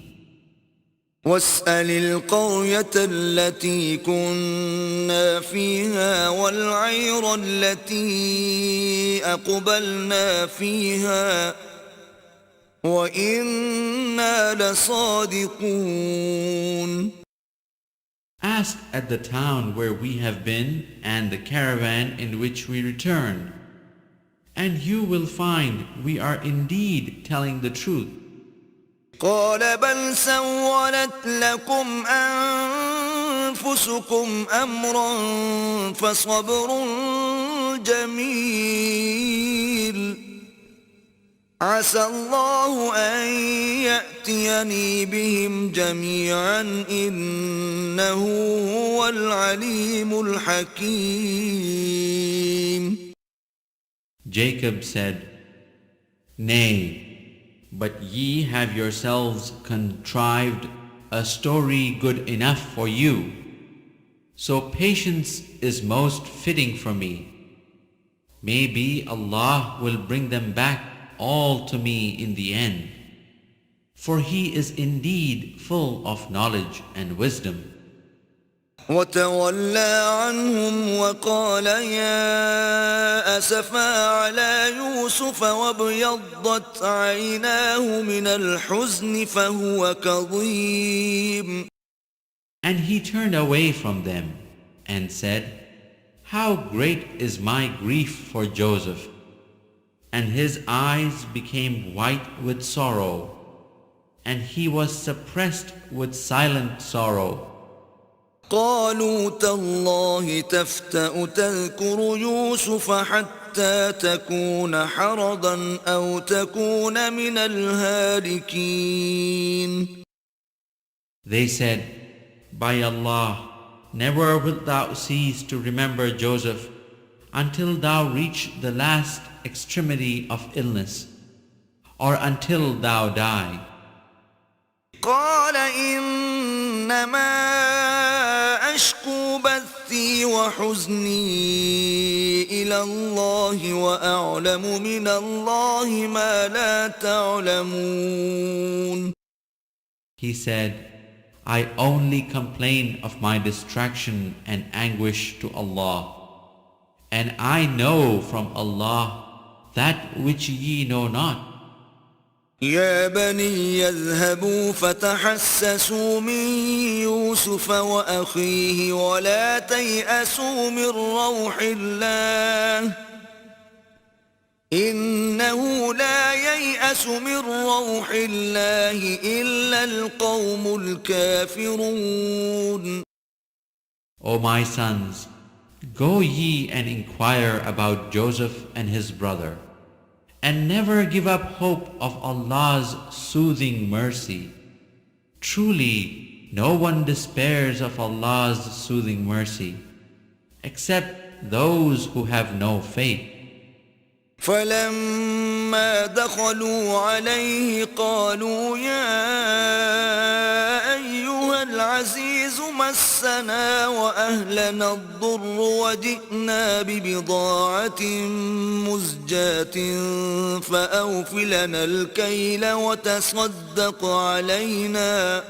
واسأل القرية التي كنا فيها والعير التي أقبلنا فيها وإنا لصادقون. Ask at the town where we have been and the caravan in which we returned, and you will find we are indeed telling the truth. قال بل سولت لكم أنفسكم أمرا فصبر جميل عسى الله أن يأتيني بهم جميعا إنه هو العليم الحكيم. Jacob said, Nay, but ye have yourselves contrived a story good enough for you. So patience is most fitting for me. Maybe Allah will bring them back all to me in the end, for He is indeed full of knowledge and wisdom. وتولى عنهم وقال يا أسفا على يوسف وابيضت عيناه من الحزن فهو كظيم. And he turned away from them and said, How great is my grief for Joseph! And his eyes became white with sorrow, and he was suppressed with silent sorrow. قالوا تالله تفتأ تذكر يوسف حتى تكون حرضا أو تكون من الهالكين. They said, By Allah, never wilt thou cease to remember Joseph until thou reach the last extremity of illness, or until thou die. قال إنما أشكو بثي وحزني إلى الله وأعلم من الله ما لا تعلمون. He said, I only complain of my distraction and anguish to Allah, and I know from Allah that which ye know not. يا بني يذهبوا فتحسسوا من يوسف وأخيه ولا تيأسوا من روح الله إنه لا ييأس من روح الله إلا القوم الكافرون. O my sons, go ye and inquire about Joseph and his brother, and never give up hope of Allah's soothing mercy. Truly, no one despairs of Allah's soothing mercy, except those who have no faith. فلما دخلوا عليه قالوا يا أيها العزيز مسنا وأهلنا الضر وجئنا ببضاعة مزجاة فأوف لنا الكيل وتصدق علينا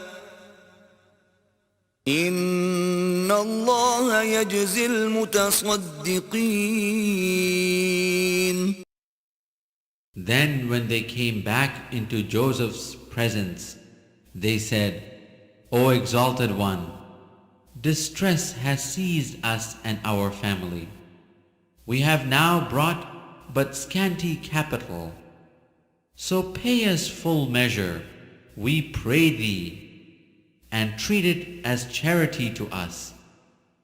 إن الله يجزي المتصدقين. Then when they came back into Joseph's presence, they said, O Exalted One, distress has seized us and our family. We have now brought but scanty capital. So pay us full measure, we pray thee, and treat it as charity to us,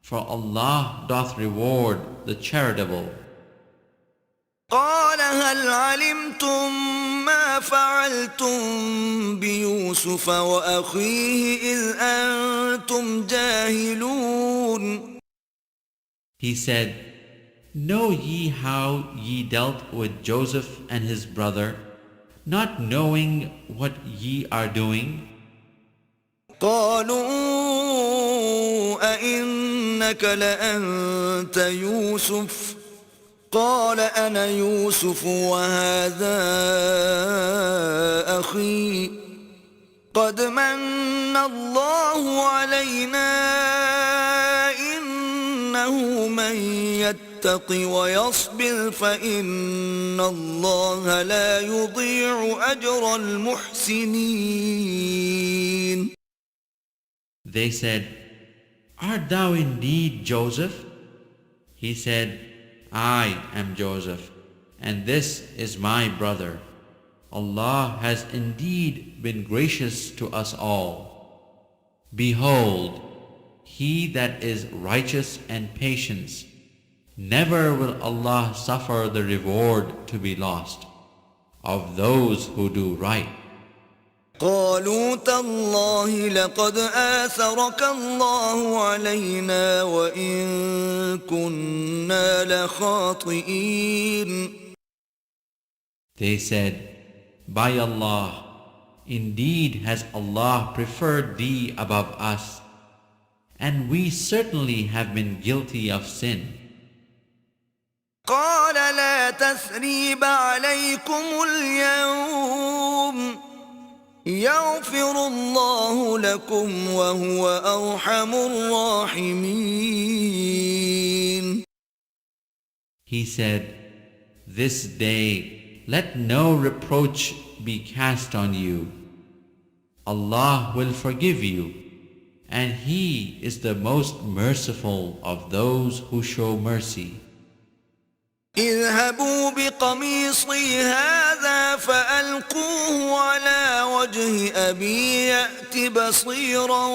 for Allah doth reward the charitable. قال هل علمتم ما فعلتم بيوسف وأخيه إذ أنتم جاهلون. He said, Know ye how ye dealt with Joseph and his brother, not knowing what ye are doing? قالوا أئنك لأنت يوسف قال أنا يوسف وهذا أخي قد من الله علينا إنه من يتق ويصبر فإن الله لا يضيع أجر المحسنين. They said, Art thou indeed Joseph? He said, I am Joseph, and this is my brother. Allah has indeed been gracious to us all. Behold, he that is righteous and patient, never will Allah suffer the reward to be lost of those who do right. قالوا تالله لقد آثرك الله علينا وإن كنا لخاطئين. They said, By Allah, indeed has Allah preferred thee above us, and we certainly have been guilty of sin. قال لا تثريب عليكم اليوم يغفر الله لكم وهو أرحم الراحمين. He said, This day let no reproach be cast on you. Allah will forgive you, and He is the most merciful of those who show mercy. اذهبوا بقميصي هذا فألقوه على وجه أبي يأت بصيرا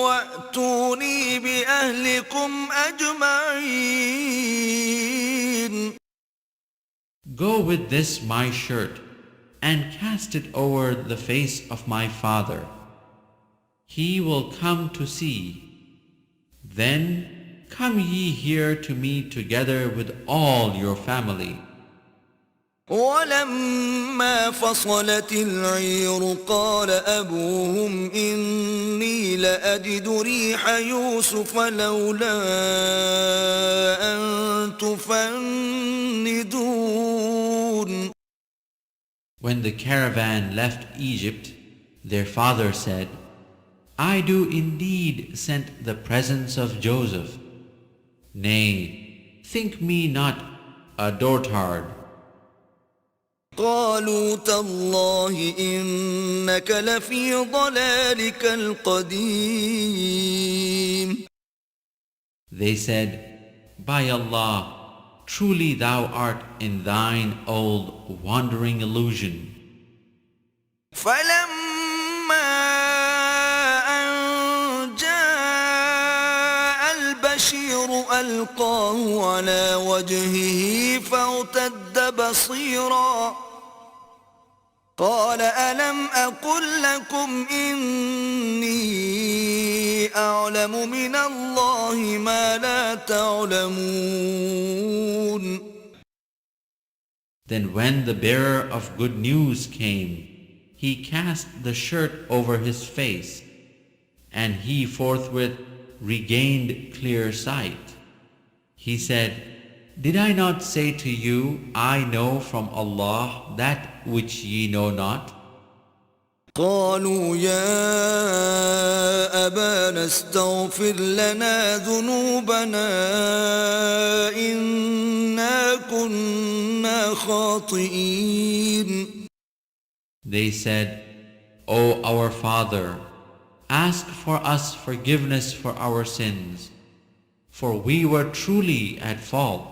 وأتوني بأهلكم أجمعين. Go with this my shirt and cast it over the face of my father. He will come to see. Then come ye here to me together with all your family. ولما فصلت العير قال أبوهم إني لأجد ريح يوسف لولا أن تفندون. When the caravan left Egypt, their father said, I do indeed scent the presence of Joseph. Nay, think me not a dotard. قالوا تالله إنك لفي ضلالك القديم. They said, By Allah, truly thou art in thine old wandering illusion. فلما البشير ألقاه على وجهه فارتد بصيرا قال ألم أقل لكم إني أعلم من الله ما لا تعلمون. Then when the bearer of good news came, he cast the shirt over his face, and he forthwith regained clear sight. He said, Did I not say to you, I know from Allah that which ye know not? قالوا يا أبانا استغفر لنا ذنوبنا إنا كنا خاطئين. They said, O our Father, ask for us forgiveness for our sins, for we were truly at fault.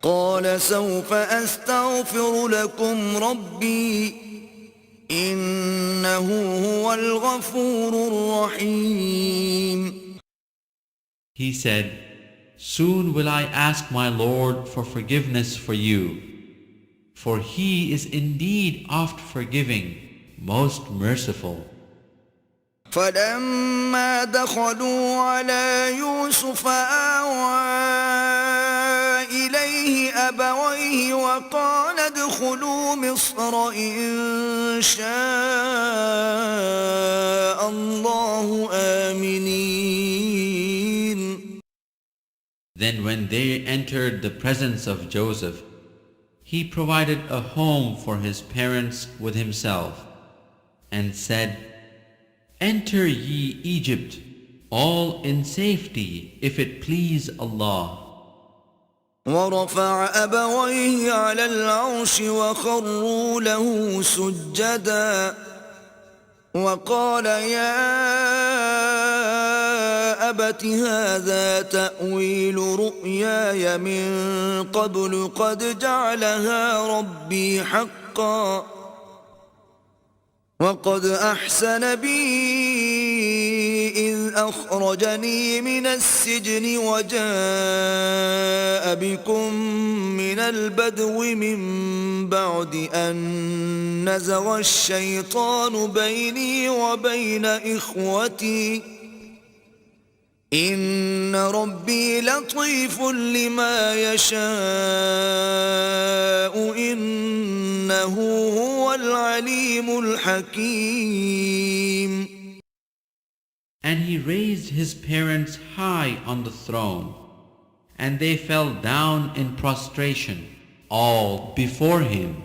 قال سوف أستغفر لكم ربي إنه هو الغفور الرحيم. He said, Soon will I ask my Lord for forgiveness for you, for He is indeed oft forgiving, most merciful. فلما دخلوا على يوسف آوى إليه أبويه وقال ادخلوا مصر إن شاء الله آمنين. Then when they entered the presence of Joseph, he provided a home for his parents with himself, and said, Enter ye Egypt, all in safety, if it please Allah. ورفع أبويه على العرش وخروا له سجدا وقال يا أبت هذا تأويل رؤياي من قبل قد جعلها ربي حقا وقد أحسن بي إذ أخرجني من السجن وجاء بكم من البدو من بعد أن نزغ الشيطان بيني وبين إخوتي إن ربي لطيف لما يشاء إنه هو العليم الحكيم. And he raised his parents high on the throne, and they fell down in prostration, all before him.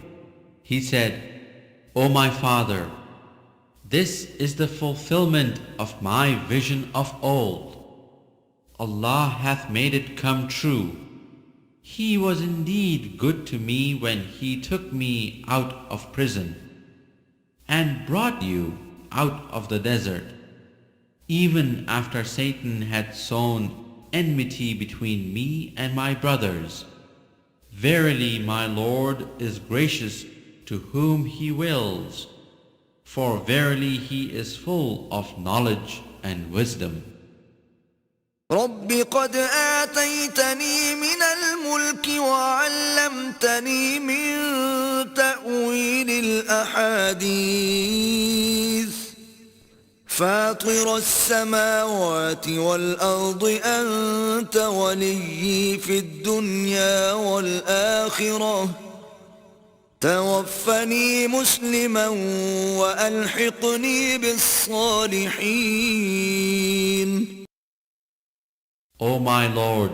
He said, O my father, this is the fulfillment of my vision of old. Allah hath made it come true. He was indeed good to me when He took me out of prison and brought you out of the desert, even after Satan had sown enmity between me and my brothers. Verily my Lord is gracious to whom He wills, for verily He is full of knowledge and wisdom. رب قد آتيتني من الملك وعلمتني من تأويل الأحاديث فاطر السماوات والأرض أنت وليي في الدنيا والآخرة توفني مسلما وألحقني بالصالحين. O my Lord,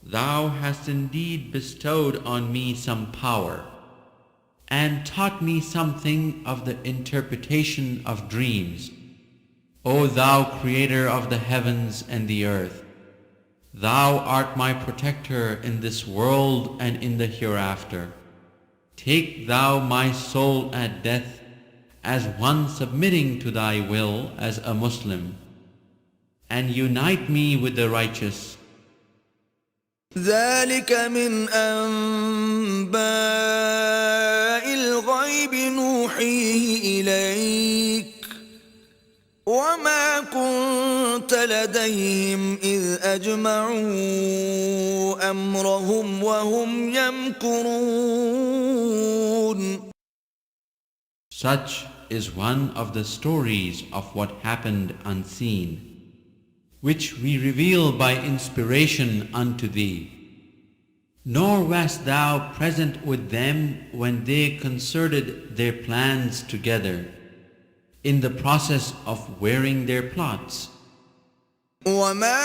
Thou hast indeed bestowed on me some power, and taught me something of the interpretation of dreams. O Thou Creator of the heavens and the earth, Thou art my protector in this world and in the hereafter. Take Thou my soul at death as one submitting to Thy will as a Muslim, and unite me with the righteous. ذلك من أنباء الغيب نوحيه إليك وما كنت لديهم إذ أجمعوا أمرهم وهم يمكرون. Such is one of the stories of what happened unseen, which we reveal by inspiration unto thee. Nor wast thou present with them when they concerted their plans together, in the process of wearing their plots. وما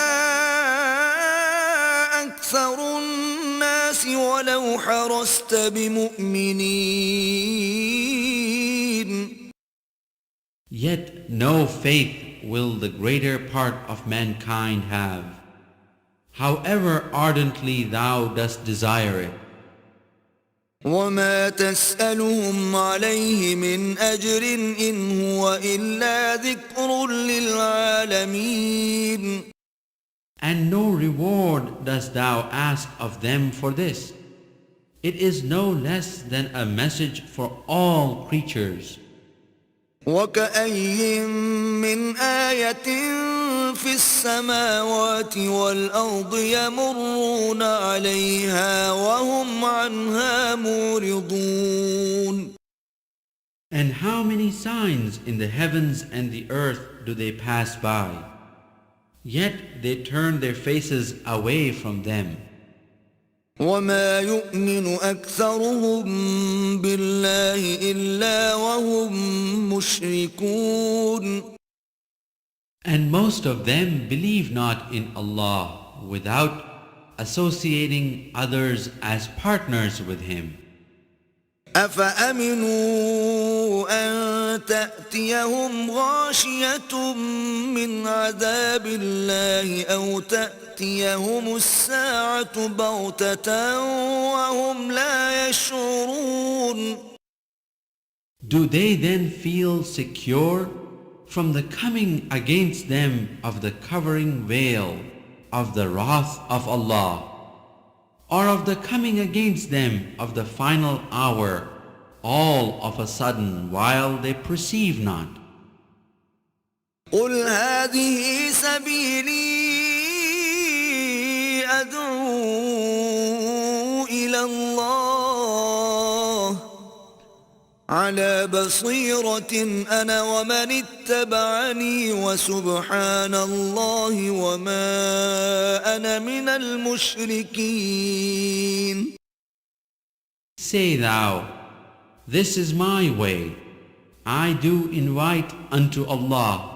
أكثر الناس ولو حرصت بمؤمنين Yet no faith will the greater part of mankind have, however ardently thou dost desire it. وما تسألهم عليه من أجر إن هو إلا ذكر للعالمين. And no reward dost thou ask of them for this. It is no less than a message for all creatures. وكأي من آية في السماوات والأرض يمرون عليها وهم عنها معرضون. And how many signs in the heavens and the earth do they pass by? Yet they turn their faces away from them. وما يؤمن أكثرهم بالله إلا وهم مشركون. And most of them believe not in Allah without associating others as partners with Him. أفأمنوا أن تأتيهم غاشية من عذاب الله أو تأتيهم الساعة بغتة وهم لا يشعرون. Do they then feel secure from the coming against them of the covering veil of the wrath of Allah, or of the coming against them of the final hour, all of a sudden while they perceive not? قل هذه سبيلي أدعو إلى الله على بصيرة أنا ومن اتبعني وسبحان الله وما أنا من المشركين. Say thou, this is my way. I do invite unto Allah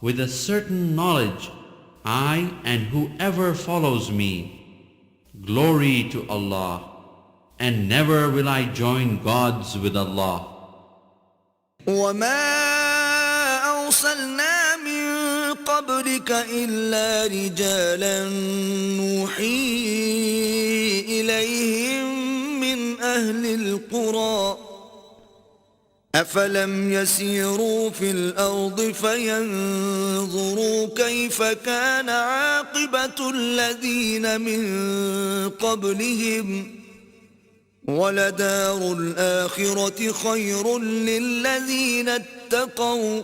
with a certain knowledge, I and whoever follows me. Glory to Allah, and never will I join gods with Allah. وما أرسلنا من قبلك إلا رجالا نوحي إليهم من أهل القرى أفلم يسيروا في الأرض فينظروا كيف كان عاقبة الذين من قبلهم ولدار الآخرة خير للذين اتقوا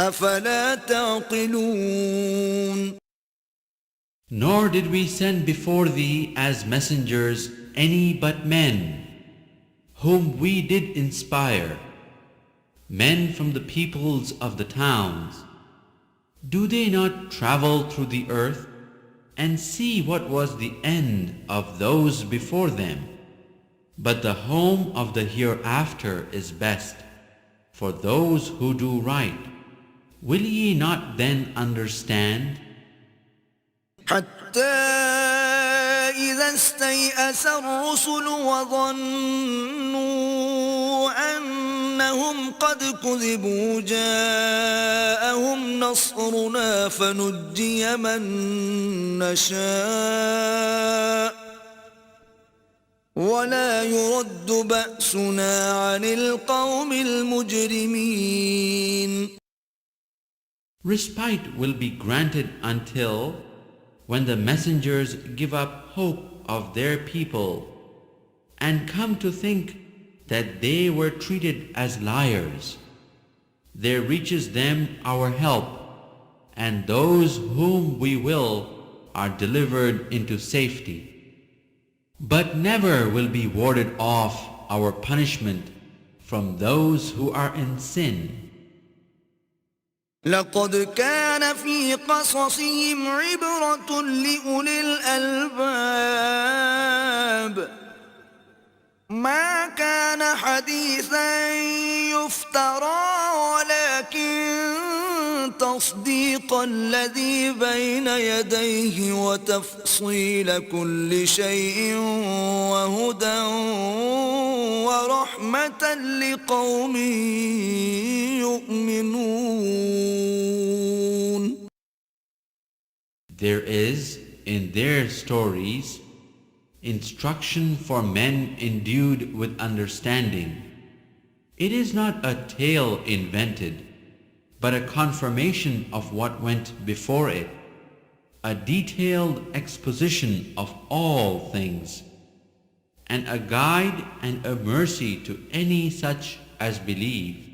أفلا تعقلون. Nor did we send before thee as messengers any but men, whom we did inspire, men from the peoples of the towns. Do they not travel through the earth and see what was the end of those before them? But the home of the hereafter is best for those who do right. Will ye not then understand? حتى إذا استيأس الرسل وظنوا أنهم قد كذبوا جاءهم نصرنا فنجي من نشاء ولا يرد بأسنا عن القوم المجرمين. Respite will be granted until when the messengers give up hope of their people and come to think that they were treated as liars. There reaches them our help, and those whom we will are delivered into safety. But never will be warded off our punishment from those who are in sin. لقد كان في قصصهم عبرة لأولي الألباب ما كان حديثا يفترى ولكن وتصديق الذي بين يديه وتفصيل كل شيء وهدى ورحمة لقوم يؤمنون. There is in their stories instruction for men endued with understanding. It is not a tale invented, but a confirmation of what went before it, a detailed exposition of all things, and a guide and a mercy to any such as believe.